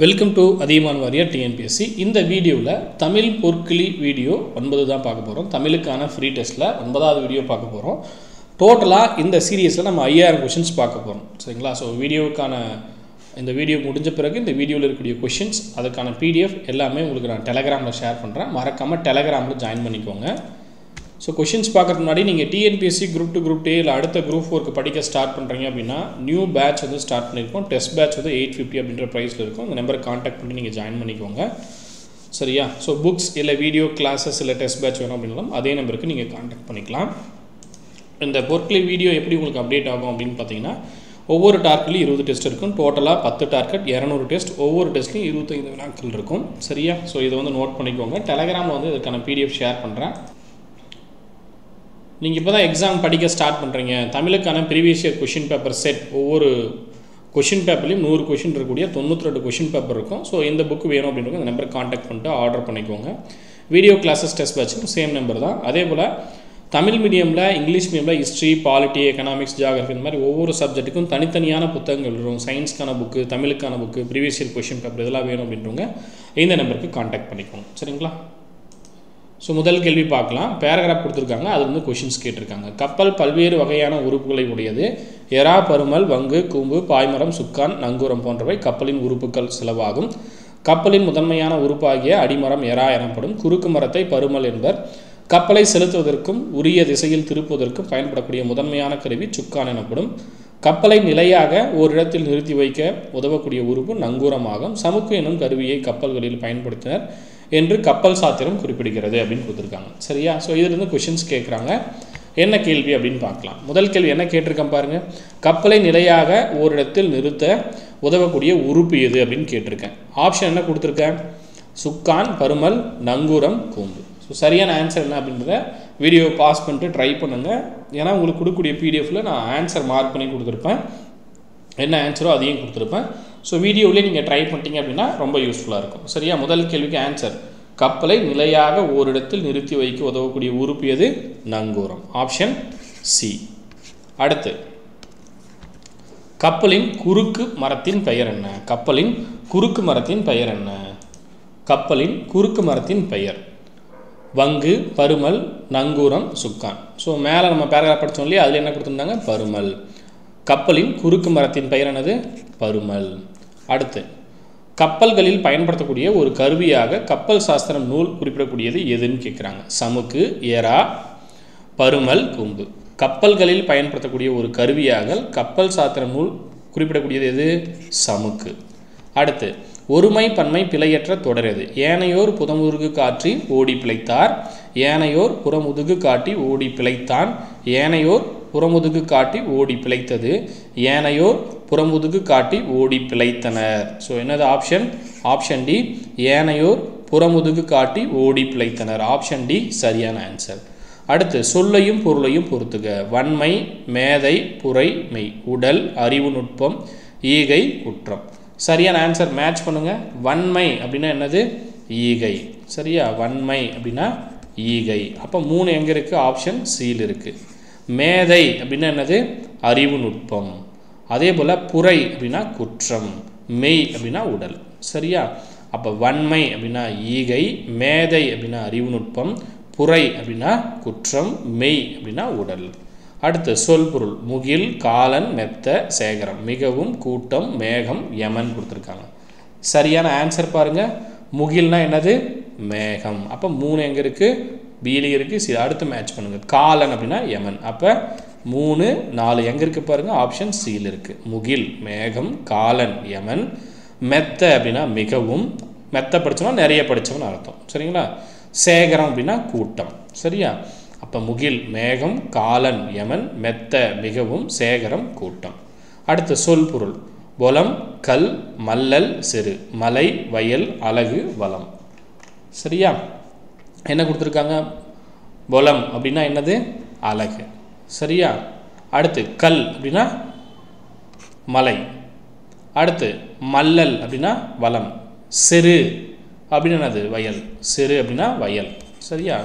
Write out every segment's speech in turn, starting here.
Welcome to Athiyaman warrior TNPSC. இந்த வீடியோவில் Tamil Porkili video 9 தான் பார்க்க போகிறோம். தமிழுக்கான ஃப்ரீ டெஸ்ட்டில் 9வது வீடியோ பார்க்க போகிறோம். டோட்டலாக இந்த சீரியஸில் நம்ம 5000 கொஷின்ஸ் பார்க்க போகிறோம். சரிங்களா? ஸோ இந்த வீடியோ முடிஞ்ச பிறகு இந்த வீடியோவில் இருக்கக்கூடிய கொஷின்ஸ் அதுக்கான பிடிஎஃப் எல்லாமே உங்களுக்கு நான் டெலகிராமில் ஷேர் பண்ணுறேன். மறக்காமல் டெலகிராமில் ஜாயின் பண்ணிக்கோங்க. ஸோ கொஷின்ஸ் பார்க்கறதுக்கு முன்னாடி நீங்கள் டிஎன்பிஎஸ்சி குரூப் 2 குரூப் A இல்லை அடுத்த குரூப் 4க்கு படிக்க ஸ்டார்ட் பண்ணுறீங்க அப்படின்னா நியூ பேட்ச் வந்து ஸ்டார்ட் பண்ணியிருக்கோம். டெஸ்ட் பேட்ச் வந்து 850 அப்படின்ற ப்ரைஸில் இருக்கும். அந்த நம்பரை காண்டாக்ட் பண்ணி நீங்கள் ஜாயின் பண்ணிக்கோங்க. சரியா? ஸோ புக்ஸ் இல்லை வீடியோ கிளாஸஸ் இல்லை டெஸ்ட் பேட்ச் வேணும் அப்படின்னாலும் அதே நம்பருக்கு நீங்கள் காண்டாக்ட் பண்ணிக்கலாம். இந்த பொற்கிளி வீடியோ எப்படி உங்களுக்கு அப்டேட் ஆகும் அப்படின்னு பார்த்தீங்கன்னா, ஒவ்வொரு டார்கெட்லையும் 20 டெஸ்ட் இருக்கும். டோட்டலாக 10 டார்கெட் 200 டெஸ்ட். ஒவ்வொரு டெஸ்ட்லையும் 25 வினாக்கள் இருக்கும். சரியா? ஸோ இதை வந்து நோட் பண்ணிக்கோங்க. டெலகிராமில் வந்து இதுக்கான பிடிஎஃப் ஷேர் பண்ணுறேன். நீங்கள் இப்போ தான் எக்ஸாம் படிக்க ஸ்டார்ட் பண்ணுறீங்க. தமிழுக்கான previous year question paper set, ஒவ்வொரு கொஷின் பேப்பர்லையும் 100 கொஷின் இருக்கக்கூடிய 92 கொஷின் பேப்பர் இருக்கும். ஸோ இந்த புக் வேணும் அப்படின்றது அந்த நம்பருக்கு காண்டாக்ட் பண்ணிட்டு ஆர்டர் பண்ணிக்கோங்க. வீடியோ கிளாஸஸ் டெஸ்ட் பேட்சுக்கும் சேம் நம்பர் தான். அதே போல் தமிழ் மீடியமில், இங்கிலீஷ் மீடியமில் ஹிஸ்ட்ரி, பாலிட்டி, எக்கனாமிக்ஸ், ஜியாகிரஃபி இந்த மாதிரி ஒவ்வொரு சப்ஜெக்ட்டுக்கும் தனித்தனியான புத்தகங்கள் இருக்கும். சயின்ஸ்க்கான புக்கு, தமிழுக்கான book, previous year question paper இதெல்லாம் வேணும் அப்படின்றவங்க இந்த நம்பருக்கு காண்டாக்ட் பண்ணிக்கோங்க. சரிங்களா? ஸோ முதல் கேள்வி பார்க்கலாம். பேராகிராஃப் கொடுத்துருக்காங்க, அது வந்து கொஷின்ஸ் கேட்டிருக்காங்க. கப்பல் பல்வேறு வகையான உறுப்புகளை உடையது. எறா, பருமல், வங்கு, கூம்பு, பாய்மரம், சுக்கான், நங்கூரம் போன்றவை கப்பலின் உறுப்புகள் சிலவாகும். கப்பலின் முதன்மையான உறுப்பாகிய அடிமரம் எறா எனப்படும். குறுக்கு மரத்தை பருமல் என்பர். கப்பலை செலுத்துவதற்கும் உரிய திசையில் திருப்புவதற்கும் பயன்படக்கூடிய முதன்மையான கருவி சுக்கான் எனப்படும். கப்பலை நிலையாக ஓரிடத்தில் நிறுத்தி வைக்க உதவக்கூடிய உறுப்பு நங்கூரமாகும். சமுக்கு எனும் கருவியை கப்பல்களில் பயன்படுத்தினர் என்று கப்பல் சாத்திரம் குறிப்பிடுகிறது அப்படின்னு கொடுத்துருக்காங்க. சரியா? ஸோ இதிலிருந்து கொஷின்ஸ் கேட்குறாங்க. என்ன கேள்வி அப்படின்னு பார்க்கலாம். முதல் கேள்வி என்ன கேட்டிருக்கேன் பாருங்கள். கப்பலை நிலையாக ஓரிடத்தில் நிறுத்த உதவக்கூடிய உறுப்பு எது அப்படின்னு கேட்டிருக்கேன். ஆப்ஷன் என்ன கொடுத்துருக்கேன்? சுக்கான், பருமல், நங்கூரம், கூம்பு. ஸோ சரியான ஆன்சர் என்ன அப்படின்றத வீடியோ பாஸ் பண்ணிட்டு ட்ரை பண்ணுங்கள். ஏன்னா உங்களுக்கு கொடுக்கக்கூடிய பிடிஎஃப்பில் நான் ஆன்சர் மார்க் பண்ணி கொடுத்துருப்பேன். என்ன ஆன்சரோ அதையும் கொடுத்துருப்பேன். ஸோ வீடியோவிலே நீங்கள் ட்ரை பண்ணிட்டீங்க அப்படின்னா ரொம்ப யூஸ்ஃபுல்லாக இருக்கும். சரியா? முதல் கேள்விக்கு ஆன்சர் கப்பலை நிலையாக ஓரிடத்தில் நிறுத்தி வைக்க உதவக்கூடிய உறுப்பு எது? நங்கூரம். Option C. அடுத்து, கப்பலின் குறுக்கு மரத்தின் பெயர் என்ன? கப்பலின் குறுக்கு மரத்தின் பெயர் என்ன? கப்பலின் குறுக்கு மரத்தின் பெயர் வங்கு, பருமல், நங்கூரம், சுக்கான். ஸோ மேலே நம்ம பேராகிராஃப் படித்தோம் இல்லையா, அதில் என்ன கொடுத்துருந்தாங்க? பருமல். கப்பலின் குறுக்கு மரத்தின் பெயர் என்னது? பருமல். அடுத்து, கப்பல்களில் பயன்படுத்தக்கூடிய ஒரு கருவியாக கப்பல் சாஸ்திரம் நூல் குறிப்பிடக்கூடியது எதுன்னு கேட்குறாங்க. சமுக்கு, எறா, பருமல், கூம்பு. கப்பல்களில் பயன்படுத்தக்கூடிய ஒரு கருவியாக கப்பல் சாஸ்திரம் நூல் குறிப்பிடக்கூடியது எது? சமுக்கு. அடுத்து, ஒருமை பன்மை பிழையற்ற தொடர் எது? ஏனையோர் புறமுதுகு காட்டி ஓடி பிழைத்தார். ஏனையோர் புறமுதுகு காட்டி ஓடி பிழைத்தான். ஏனையோர் புறமுதுகு காட்டி ஓடி பிழைத்தது. ஏனையோர் புறமுதுகு காட்டி ஓடி பிழைத்தனர். ஸோ என்னது ஆப்ஷன்? Option D. ஏனையோர் புறமுதுகு காட்டி ஓடி பிழைத்தனர். ஆப்ஷன் டி சரியான ஆன்சர். அடுத்து, சொல்லையும் பொருளையும் பொறுத்துக. வன்மை, மேதை, புரை, மெய். உடல், அறிவு, நுட்பம், ஈகை, குற்றம். சரியான ஆன்சர் மேட்ச் பண்ணுங்க. வன்மை அப்படின்னா என்னது? ஈகை. சரியா? வன்மை அப்படின்னா ஈகை. அப்போ 3 எங்கே இருக்குது? ஆப்ஷன் சியில் இருக்குது. மேதை அப்படின்னா என்னது? அறிவு, நுட்பம். அதே போல் புரை அப்படின்னா குற்றம். மெய் அப்படின்னா உடல். சரியா? அப்போ வன்மை அப்படின்னா ஈகை, மேதை அப்படின்னா அறிவு, நுட்பம், புரை அப்படின்னா குற்றம், மெய் அப்படின்னா உடல். அடுத்து, சொல் பொருள். முகில், காலன், மெத்த, சேகரம். மிகவும், கூட்டம், மேகம், யமன் கொடுத்துருக்காங்க. சரியான ஆன்சர் பாருங்கள். முகில்னா என்னது? மேகம். அப்போ 3 எங்கே இருக்குது? பியிலே இருக்குது. அடுத்து மேட்ச் பண்ணுங்கள். காலன் அப்படின்னா யமன். அப்போ 3, 4 எங்கே இருக்குது பாருங்கள்? ஆப்ஷன் சியில் இருக்குது. முகில், மேகம், காலன், யமன். மெத்த அப்படின்னா மிகவும். மெத்த படித்தோம்னா நிறைய படித்தவன் அர்த்தம். சரிங்களா? சேகரம் அப்படின்னா கூட்டம். சரியா? அப்போ முகில், மேகம், காலன், யமன், மெத்த, மிகவும், சேகரம், கூட்டம். அடுத்து, சொல் பொருள். பொலம், கல், மல்லல், சிறு. மலை, வயல், அழகு, வளம். சரியா? என்ன கொடுத்துருக்காங்க? பொலம் அப்படின்னா என்னது? அழகு. சரியா? அடுத்து, கல் அப்படின்னா மலை. அடுத்து, மல்லல் அப்படின்னா வளம். சிறு அப்படின்னா என்னது? வயல். சிறு அப்படின்னா வயல். சரியா?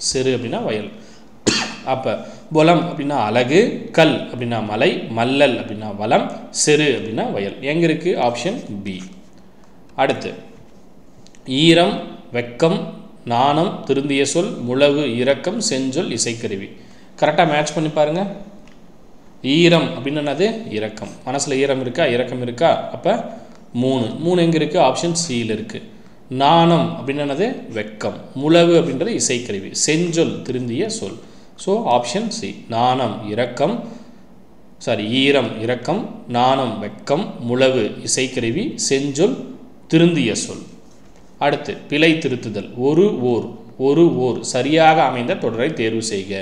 சிறு அப்படின்னா வயல். அப்போ பொலம் அப்படின்னா அழகு, கல் அப்படின்னா மலை, மல்லல் அப்படின்னா வளம், சிறு அப்படின்னா வயல். எங்கே இருக்குது? Option B. அடுத்து ஈரம், வெக்கம், நாணம், திருந்திய சொல், முழவு, இரக்கம், செஞ்சொல், இசைக்கருவி. கரெக்டாக மேட்ச் பண்ணி பாருங்கள். ஈரம் அப்படின்னு என்னது? இரக்கம். மனசில் ஈரம் இருக்கா, இரக்கம் இருக்கா? அப்போ 3 எங்கே இருக்குது? ஆப்ஷன் சியில் இருக்குது. நாணம் அப்படின்னு என்னது? வெக்கம். முழவு அப்படின்றது இசைக்கருவி. செஞ்சொல் திருந்திய சொல். So option C. நாணம், இரக்கம், ஈரம், இரக்கம், நாணம், வெக்கம், முழவு, இசைக்கருவி, செஞ்சொல், திருந்திய சொல். அடுத்து பிழை திருத்துதல். ஒரு ஓர் சரியாக அமைந்த தொடரை தேர்வு செய்க.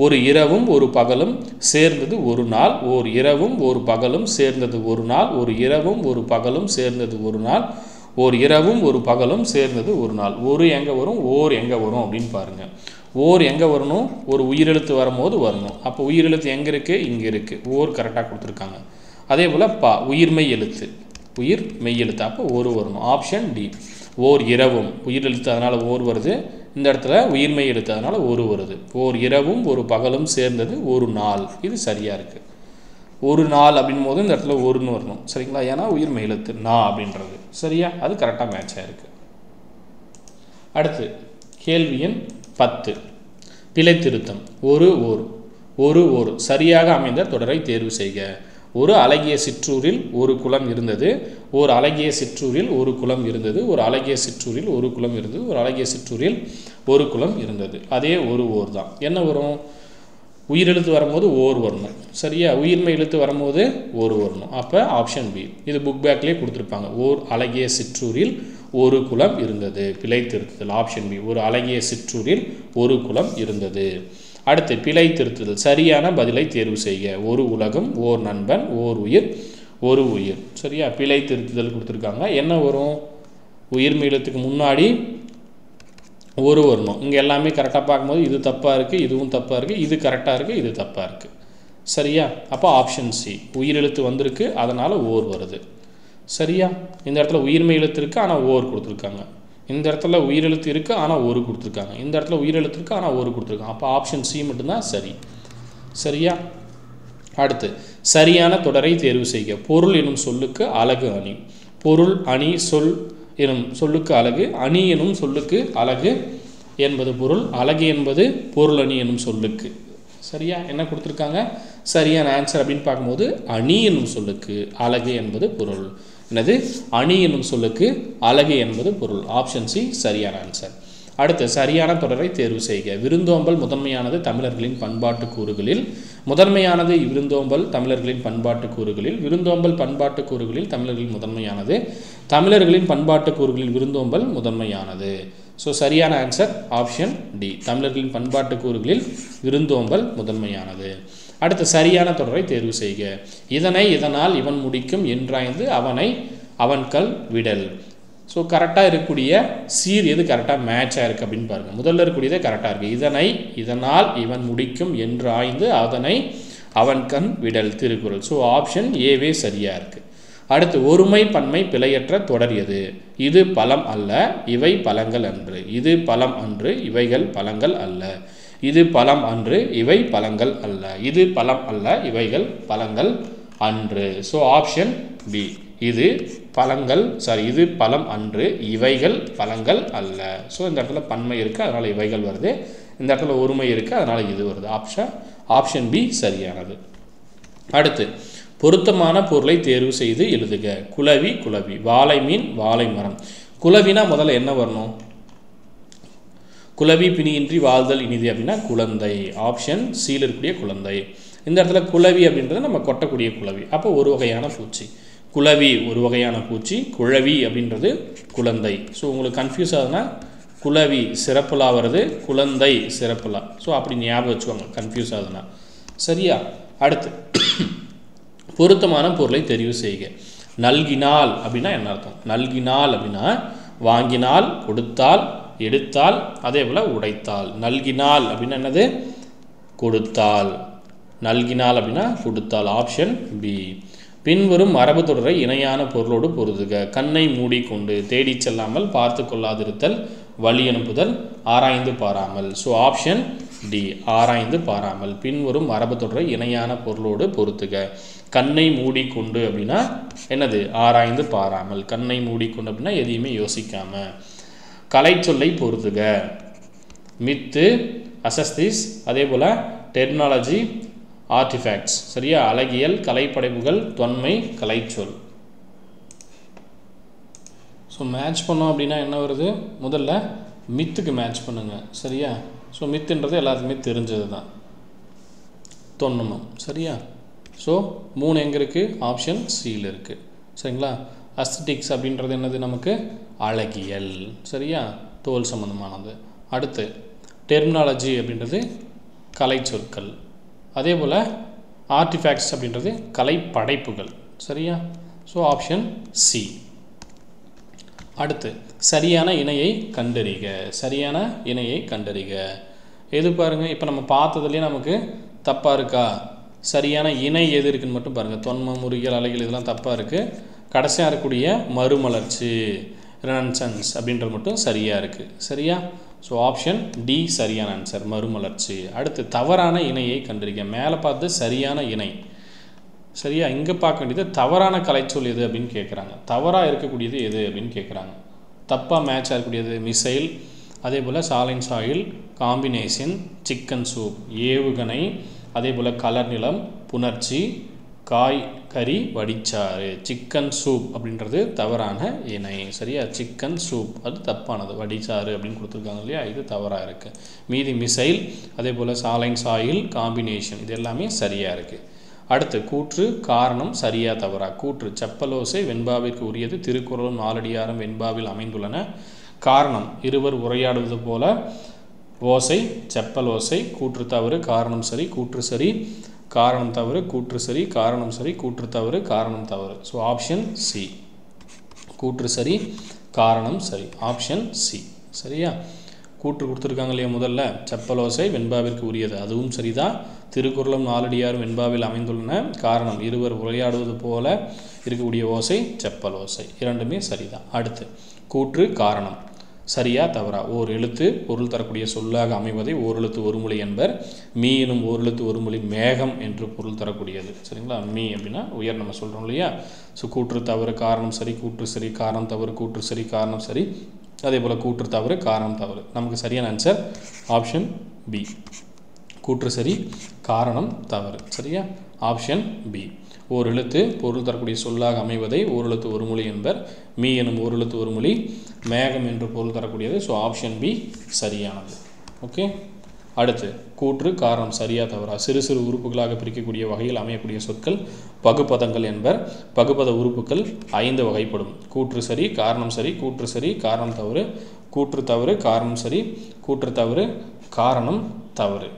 ஒரு இரவும் ஒரு பகலும் சேர்ந்தது ஒரு நாள். ஓர் இரவும் ஒரு பகலும் சேர்ந்தது ஒரு நாள். ஒரு இரவும் ஒரு பகலும் சேர்ந்தது ஒரு நாள். ஓர் இரவும் ஒரு பகலும் சேர்ந்தது ஒரு நாள். ஒரு எங்கே வரும், ஓர் எங்கே வரும் அப்படின்னு பாருங்கள். ஓர் எங்கே வரணும்? ஒரு உயிரெழுத்து வரும்போது வரணும். அப்போ உயிரெழுத்து எங்கே இருக்குது? இங்கே இருக்குது. ஓர் கரெக்டாக கொடுத்துருக்காங்க. அதே போல் உயிர்மெய் எழுத்து, உயிர் மெய் எழுத்து. அப்போ ஒரு வரணும். Option D. ஓர் இரவும் உயிரெழுத்து, அதனால் ஓர் வருது. இந்த இடத்துல உயிர்மெய் எழுத்து, அதனால் ஒரு வருது. ஓர் இரவும் ஒரு பகலும் சேர்ந்தது ஒரு நாள். இது சரியாக இருக்குது. ஒரு நாள் அப்படின் போது இந்த இடத்துல ஒருன்னு வரணும். சரிங்களா? ஏன்னா உயிர்மெய் எழுத்து நா அப்படின்றது. சரியா? அது கரெக்டாக மேட்ச் ஆகிருக்கு. அடுத்து கேள்வி எண் 10. பிழை திருத்தம். ஒரு ஓர் சரியாக அமைந்த தொடரை தேர்வு செய்க. ஒரு அழகிய சிற்றூரில் ஒரு குளம் இருந்தது. ஒரு அழகிய சிற்றூரில் ஒரு குளம் இருந்தது. ஒரு அழகிய சிற்றூரில் ஒரு குளம் இருந்தது. ஒரு அழகிய சிற்றூரில் ஒரு குளம் இருந்தது. அதே ஒரு ஓர் தான். என்ன வரும்? உயிரெழுத்து வரும்போது ஓர் வரணும். சரியா? உயிர்மெய் எழுத்து வரும்போது ஒரு வரணும். அப்போ ஆப்ஷன் பி. இது புக் பேக்லேயே கொடுத்துருப்பாங்க. ஓர் அழகிய சிற்றூரில் ஒரு குளம் இருந்தது. பிழை திருத்துதல். Option B. ஒரு அழகிய சிற்றூரில் ஒரு குளம் இருந்தது. அடுத்து பிழை திருத்துதல். சரியான பதிலை தேர்வு செய்க. ஒரு உலகம், ஓர் நண்பன், ஓர் உயிர், ஒரு உயிர். சரியா? பிழை திருத்துதல் கொடுத்துருக்காங்க. என்ன வரும்? உயிர்மெய் எழுத்துக்கு முன்னாடி ஒரு வரணும். இங்கே எல்லாமே கரெக்டாக பார்க்கும்போது இது தப்பாக இருக்குது, இதுவும் தப்பாக இருக்குது, இது கரெக்டாக இருக்குது, இது தப்பாக இருக்குது. சரியா? அப்போ ஆப்ஷன் சி. உயிரெழுத்து வந்திருக்கு, அதனால் ஓர் வருது. சரியா? இந்த இடத்துல உயிர்மெய் எழுத்து இருக்குது, ஆனால் ஓர் கொடுத்துருக்காங்க. இந்த இடத்துல உயிரெழுத்து இருக்குது, ஆனால் ஒரு கொடுத்துருக்காங்க. இந்த இடத்துல உயிரெழுத்து இருக்குது, ஆனால் ஒரு கொடுத்துருக்காங்க. அப்போ ஆப்ஷன் சி மட்டும்தான் சரி. சரியா? அடுத்து சரியான தொடரை தேர்வு செய்க. பொருள் எனும் சொல்லுக்கு அலகு அணி. பொருள், அணி, சொல் எனும் சொல்லுக்கு அலகு. அணி எனும் சொல்லுக்கு அலகு என்பது பொருள். அலகு என்பது பொருள் அணி எனும் சொல்லுக்கு. சரியா? என்ன கொடுத்துருக்காங்க? சரியான ஆன்சர் அப்படின்னு பார்க்கும்போது அணி எனும் சொல்லுக்கு அலகு என்பது பொருள். என்னது? அணி எனும் சொல்லுக்கு அலகு என்பது பொருள். ஆப்ஷன் சி சரியான ஆன்சர். அடுத்து சரியான தொடரை தேர்வு செய்க. விருந்தோம்பல் முதன்மையானது தமிழர்களின் பண்பாட்டு கூறுகளில். முதன்மையானது விருந்தோம்பல் தமிழர்களின் பண்பாட்டு கூறுகளில். விருந்தோம்பல் பண்பாட்டு கூறுகளில் தமிழர்களின் முதன்மையானது. தமிழர்களின் பண்பாட்டு கூறுகளில் விருந்தோம்பல் முதன்மையானது. ஸோ சரியான ஆன்சர் ஆப்ஷன் டி. தமிழர்களின் பண்பாட்டு கூறுகளில் விருந்தோம்பல் முதன்மையானது. அடுத்து சரியான தொடரை தேர்வு செய்க. இதனை இதனால் இவன் முடிக்கும் என்றாய்ந்து அவனை அவன்கள் விடல். ஸோ கரெக்டாக இருக்கக்கூடிய சீர் எது கரெக்டாக மேட்ச் ஆகிருக்கு அப்படின்னு பாருங்கள். முதல்ல இருக்கக்கூடியதே கரெக்டாக இருக்குது. இதனை இதனால் இவன் முடிக்கும் என்றாய்ந்து அதனை அவன் கண் விடல் திருக்குறள். ஸோ ஆப்ஷன் ஏவே சரியாக இருக்குது. அடுத்து ஒருமை பன்மை பிழையற்ற தொடர் எது? இது பழம் அல்ல, இவை பழங்கள் அன்று. இது பழம் அன்று, இவைகள் பழங்கள் அல்ல. இது பழம் அன்று, இவை பழங்கள் அல்ல. இது பழம் அல்ல, இவைகள் பழங்கள் அன்று. So option B. இது பழங்கள் இது பழம் அன்று, இவைகள் பழங்கள் அல்ல. ஸோ இந்த இடத்துல பன்மை இருக்குது, அதனால் இவைகள் வருது. இந்த இடத்துல ஒருமை இருக்குது, அதனால் இது வருது. ஆப்ஷன் பி சரியானது. அடுத்து பொருத்தமான பொருளை தேர்வு செய்து எழுதுக. குளவி, குளவி. வாழை மீன், வாழை மரம். குளவினா முதல்ல என்ன வரணும்? குளவி பிணியின்றி வாழ்தல் இனிது அப்படின்னா குழந்தை. ஆப்ஷன் சியில் இருக்கக்கூடிய குழந்தை. இந்த இடத்துல குளவி அப்படின்றது நம்ம கொட்டக்கூடிய குளவி. அப்போ ஒரு வகையான பூச்சி. குளவி ஒரு வகையான பூச்சி, குழவி அப்படின்றது குழந்தை. ஸோ உங்களுக்கு கன்ஃபியூஸ் ஆகுதுன்னா குளவி சிறப்புலா வருது, குழந்தை சிறப்புலா. ஸோ அப்படி ஞாபகம் வச்சுக்கோங்க கன்ஃபியூஸ் ஆகுதுன்னா. சரியா? அடுத்து பொருத்தமான பொருளை தெரிவு செய்க. நல்கினால் அப்படின்னா என்ன அர்த்தம்? நல்கினால் அப்படின்னா வாங்கினால், கொடுத்தால், எடுத்தால், அதே போல் உடைத்தால். நல்கினால் அப்படின்னா என்னது? கொடுத்தால். நல்கினால் அப்படின்னா கொடுத்தால். Option B. பின்வரும் மரபு தொடரை இணையான பொருளோடு பொருதுக. கண்ணை மூடிக்கொண்டு, தேடி செல்லாமல், பார்த்து கொள்ளாதிருத்தல், வழி அனுப்புதல், ஆராய்ந்து பாராமல். So option D. ஆராய்ந்து பாராமல். பின்வரும் மரபு தொடரை இணையான பொருளோடு பொருத்துக. கண்ணை மூடிக்கொண்டு அப்படின்னா என்னது? ஆராய்ந்து பாராமல். கண்ணை மூடிக்கொண்டு அப்படின்னா எதையுமே யோசிக்காம. கலைச்சொல்லை பொருத்துக. மித்து, அசஸ்திஸ், அதே போல் டெர்மினாலஜி, ஆர்டிஃபேக்ட்ஸ். சரியா? அழகியல், கலைப்படைப்புகள், தொன்மை, கலைச்சொல். ஸோ மேட்ச் பண்ணோம் அப்படின்னா என்ன வருது? முதல்ல மித்துக்கு மேட்ச் பண்ணுங்க. சரியா? ஸோ மித்துன்றது எல்லாத்துக்குமே தெரிஞ்சது தான், தொன்மம். சரியா? ஸோ 3 எங்கே இருக்குது? ஆப்ஷன் சியில் இருக்குது. சரிங்களா? அஸ்தட்டிக்ஸ் அப்படின்றது என்னது? நமக்கு அழகியல். சரியா? தோல் சம்பந்தமானது. அடுத்து டெர்மினாலஜி அப்படின்றது கலை சொற்கள். அதே போல் ஆர்டிஃபேக்ட்ஸ் அப்படின்றது கலை படைப்புகள். சரியா? So option C. அடுத்து சரியான இணையை கண்டறிக. சரியான இணையை கண்டறிக. எது பாருங்கள், இப்போ நம்ம பார்த்ததுலேயே நமக்கு தப்பாக இருக்கா? சரியான இணை எது இருக்குன்னு மட்டும் பாருங்கள். தொன்மம், முறியல், அலைகள் இதெல்லாம் தப்பாக இருக்குது. கடைசியாக இருக்கக்கூடிய மறுமலர்ச்சி, ரெனன்சன்ஸ் அப்படின்றது மட்டும் சரியாக இருக்குது. சரியா? ஸோ ஆப்ஷன் டி சரியான ஆன்சர், மறுமலர்ச்சி. அடுத்து தவறான இணையை கண்டறிக. மேலே பார்த்து சரியான இணை. சரியா? இங்கே பார்க்க வேண்டியது தவறான கலைச்சொல் எது அப்படின்னு கேட்குறாங்க. தவறாக இருக்கக்கூடியது எது அப்படின்னு கேட்குறாங்க. தப்பாக மேட்சாக இருக்கக்கூடியது மிசைல், அதே போல் saline soil, combination, chicken soup, ஏவுகணை, அதே போல் கலர் நிலம், புணர்ச்சி, காய் கறி வடிச்சாறு. சிக்கன் சூப் அப்படின்றது தவறான இணை. சரியா? சிக்கன் சூப் அது தப்பானது. வடிச்சாறு அப்படின்னு கொடுத்துருக்காங்க இல்லையா, இது தவறாக இருக்குது. மீதி மிசைல், அதே போல் சாலைன் சாயில், காம்பினேஷன் இது எல்லாமே சரியாக இருக்குது. அடுத்து கூற்று காரணம் சரியா தவறா. கூற்று செப்பலோசை வெண்பாவிற்கு உரியது, திருக்குறளும் நாலடியாரும் வெண்பாவில் அமைந்துள்ளன. காரணம் இருவர் உரையாடுவது போல ஓசை செப்பலோசை. கூற்று தவறு, காரணம் சரி, கூற்று சரி, காரணம் தவறு, கூற்று சரி, காரணம் சரி, கூற்று தவறு, காரணம் தவறு. So option C. கூற்று சரி, காரணம் சரி, ஆப்ஷன் சி. சரியா? கூற்று கொடுத்துருக்காங்க இல்லையா, முதல்ல செப்பலோசை வெண்பாவிற்கு உரியது, அதுவும் சரிதான். திருக்குறளும் நாலடியாரும் வெண்பாவில் அமைந்துள்ளன. காரணம் இருவர் உரையாடுவது போல இருக்கக்கூடிய ஓசை செப்பலோசை, இரண்டுமே சரிதான். அடுத்து கூற்று காரணம் சரியா தவறா. ஓர் எழுத்து பொருள் தரக்கூடிய சொல்லாக அமைவதை ஓரெழுத்து ஒருமொழி என்பர். மீ எனும் ஓரெழுத்து ஒருமொழி மேகம் என்று பொருள் தரக்கூடியது. சரிங்களா? மீ அப்படின்னா உயர் நம்ம சொல்கிறோம் இல்லையா. ஸோ கூற்று தவறு, காரணம் சரி, கூற்று சரி, காரணம் தவறு, கூற்று சரி, காரணம் சரி, அதே போல் கூற்று தவறு, காரணம் தவறு. நமக்கு சரியான ஆன்சர் ஆப்ஷன் பி. கூற்று சரி, காரணம் தவறு. சரியா? Option B. ஓர் எழுத்து பொருள் தரக்கூடிய சொல்லாக அமைவதை ஓரெழுத்து ஒருமொழி என்பர். மீ எனும் ஓரெழுத்து ஒருமொழி மேகம் என்று பொருள் தரக்கூடியது. ஸோ ஆப்ஷன் பி சரியானது. ஓகே. அடுத்து கூற்று காரணம் சரியா தவறா. சிறு சிறு உறுப்புகளாக பிரிக்கக்கூடிய வகையில் அமையக்கூடிய சொற்கள் பகுபதங்கள் என்பர். பகுபத உறுப்புகள் 5 வகைப்படும். கூற்று சரி, காரணம் சரி, கூற்று சரி, காரணம் தவறு, கூற்று தவறு, காரணம் சரி, கூற்று தவறு, காரணம் தவறு.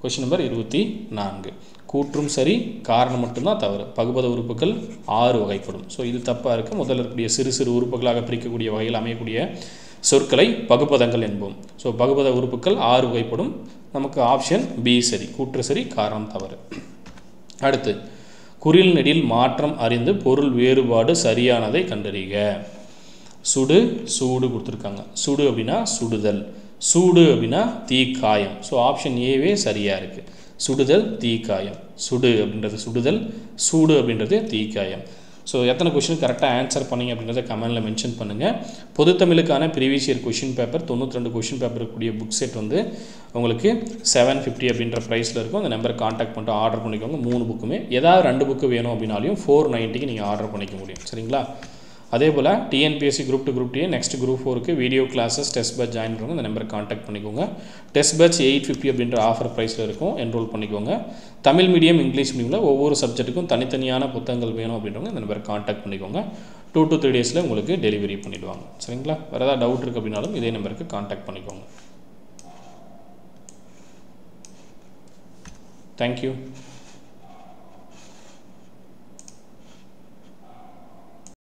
Question number 24. கூற்றும் சரி, காரணம் மட்டும்தான் தவறு. பகுபத உறுப்புகள் 6 வகைப்படும். ஸோ இது தப்பாக இருக்குது. முதல்ல இருக்கக்கூடிய சிறு சிறு உறுப்புகளாக பிரிக்கக்கூடிய வகையில் அமையக்கூடிய சொற்களை பகுபதங்கள் என்போம். ஸோ பகுபத உறுப்புகள் 6 வகைப்படும். நமக்கு ஆப்ஷன் பி சரி, கூற்று சரி, காரணம் தவறு. அடுத்து குறில் நெடில் மாற்றம் அறிந்து பொருள் வேறுபாடு சரியானதை கண்டறிக. சுடு, சூடு கொடுத்துருக்காங்க. சுடு அப்படின்னா சுடுதல், சூடு அப்படின்னா தீக்காயம். ஸோ ஆப்ஷன் ஏவே சரியாக இருக்குது. சுடுதல், தீக்காயம். சுடு அப்படின்றது சுடுதல், சூடு அப்படின்றது தீக்காயம். ஸோ எத்தனை கொஷின் கரெக்டாக ஆன்சர் பண்ணிங்க அப்படின்றத கமெண்டில் மென்ஷன் பண்ணுங்கள். பொதுத்தமிழுக்கான previous year question paper 92 question paper இருக்கக்கூடிய புக் செட் வந்து உங்களுக்கு 750 அப்படின்ற ப்ரைஸில் இருக்கும். அந்த நம்பரை காண்டாக்ட் பண்ணிட்டு ஆர்டர் பண்ணிக்கோங்க. 3 புக்குமே. ஏதாவது 2 புக்கு வேணும் அப்படின்னாலையும் 490க்கு நீங்கள் ஆர்டர் பண்ணிக்க முடியும். சரிங்களா? அதே போல் TNPSC group 2 group 2 next group 4க்கு video classes test batch join பண்ணுங்க. இந்த நம்பரை காண்டாக்ட் பண்ணிக்கோங்க. டெஸ்ட் பேட்ச் 850 அப்படின்ற ஆஃபர் ப்ரைஸில் இருக்கும். என்ரோல் பண்ணிக்கோங்க. தமிழ் மீடியம், இங்கிலீஷ் மீடியமில் ஒவ்வொரு சப்ஜெக்ட்டுக்கும் தனித்தனியான புத்தகங்கள் வேணும் அப்படின்றவங்க இந்த நம்பரை காண்டாக்ட் பண்ணிக்கோங்க. 2 to 3 டேஸில் உங்களுக்கு டெலிவரி பண்ணிவிடுவாங்க. சரிங்களா? வேறு ஏதாவது டவுட் இருக்குது அப்படின்னாலும் இதே நம்பருக்கு காண்டாக்ட் பண்ணிக்கோங்க. தேங்க்யூ.